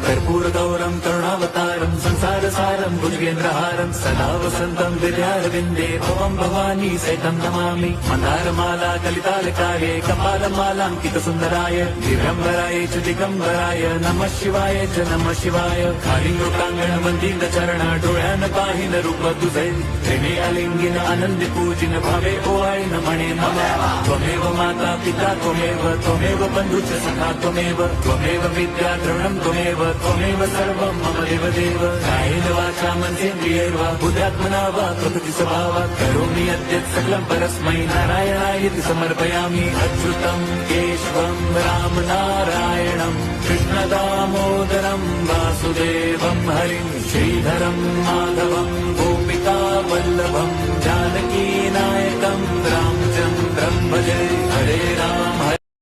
कर्पूरगौरं करुणावतारं संसारसारं भुजगेन्द्रहारं सदा वसन्तं विद्यारविन्दे भवं भवानी सहितं नमामि। मन्दारमाला कलितालकाये कपालमालाङ्कितसुन्दराय दिगम्बराय च दिगम्बराय नमः शिवाय च नमः शिवाय। कालिङ्गोकाङ्गण वन्दित चरण डोळ्यान पाहिन रूप तुझे प्रेमे अलिंगिन आनंद पूजिन भावे ओवाळी नमणे नमः। त्वमेव माता पिता त्वमेव बन्धु च सखा त्वमेव विद्या द्रवणं त्वमेव सर्वं मम देवदेव। कायेन वाचा मनसेन्द्रियैर्वा बुद्ध्यात्मना वा प्रकृति स्वभावात् करोमि यद्यत् सकलं परस्मै नारायणायेति समर्पयामि। अच्युतं केशवं रामनारायणं कृष्णदामोदरं वासुदेवं हरिं श्रीधरं माधवं गोपिकावल्लभं जानकीनायकं रामचन्द्रं भजे। हरे राम